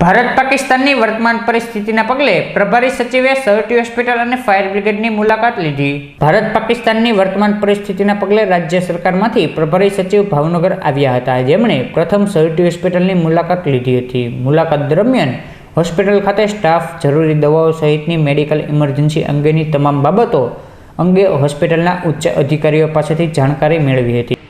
ભારત પાકિસ્તાનની વર્તમાન પરિસ્થિતિના પગલે પ્રભારી સચિવે સહટી હોસ્પિટલ અને ફાયર બ્રિગેડની મુલાકાત લીધી। ભારત પાકિસ્તાનની વર્તમાન પરિસ્થિતિના પગલે રાજ્ય સરકારમાંથી પ્રભારી સચિવ ભાવનગર આવ્યા હતા, જેમણે પ્રથમ સહટી હોસ્પિટલની મુલાકાત લીધી હતી। મુલાકાત દરમિયાન હોસ્પિટલ ખાતે સ્ટાફ, જરૂરી દવાઓ સહિતની મેડિકલ ઇમરજન્સી અંગેની તમામ બાબતો અંગે હોસ્પિટલના ઉચ્ચ અધિકારીઓ પાસેથી જાણકારી મેળવી હતી।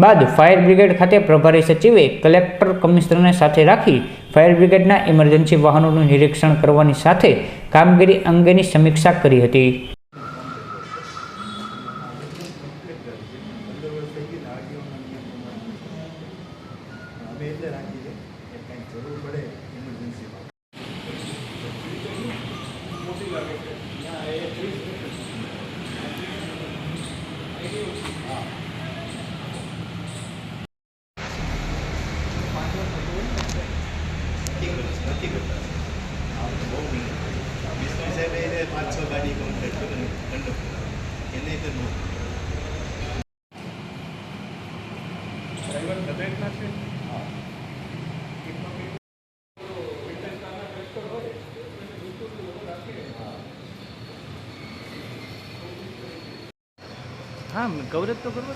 બાદ ફાયર બ્રિગેડ ખાતે પ્રભારી સચિવે કલેક્ટર, કમિશનરને સાથે રાખી ફાયર બ્રિગેડના ઇમરજન્સી વાહનોનું નિરીક્ષણ કરવાની સાથે કામગીરી અંગેની સમીક્ષા કરી હતી। हाँ कवरेज तो करवा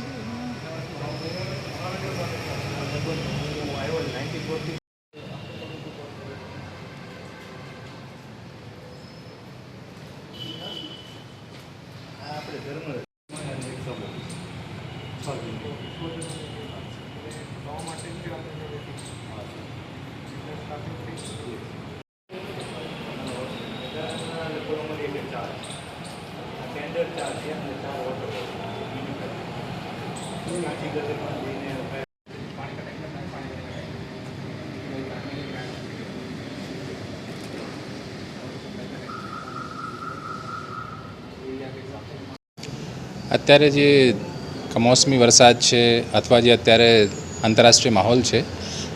અત્યારે જે કમોસમી વરસાદ છે અથવા જે અત્યારે આંતરરાષ્ટ્રીય માહોલ છે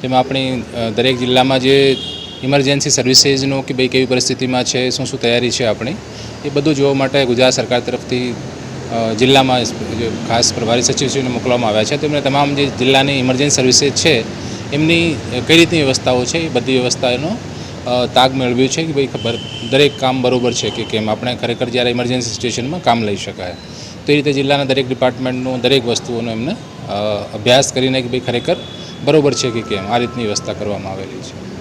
તેમાં આપણી દરેક જિલ્લામાં જે ઇમરજન્સી સર્વિસીસનો કે ભાઈ કેવી પરિસ્થિતિમાં છે, શું શું તૈયારી છે આપણી, એ બધું જોવા માટે ગુજરાત સરકાર તરફથી જિલ્લામાં ખાસ પ્રભારી સચિવશ્રીને મોકલવામાં આવ્યા છે। તેમને તમામ જે જિલ્લાની ઇમરજન્સી સર્વિસીસ છે એમની કઈ રીતની વ્યવસ્થાઓ છે એ બધી વ્યવસ્થાનો તાગ મેળવ્યું છે કે ભાઈ ખબર દરેક કામ બરાબર છે કે કેમ આપણે ખરેખર જ્યારે ઇમરજન્સી સિચ્યુએશનમાં કામ લઈ શકાય। તો એ રીતે જિલ્લાના દરેક ડિપાર્ટમેન્ટનું દરેક વસ્તુઓનો એમને અભ્યાસ કરીને કે ભાઈ ખરેખર બરાબર છે કે કેમ આ રીતની વ્યવસ્થા કરવામાં આવેલી છે।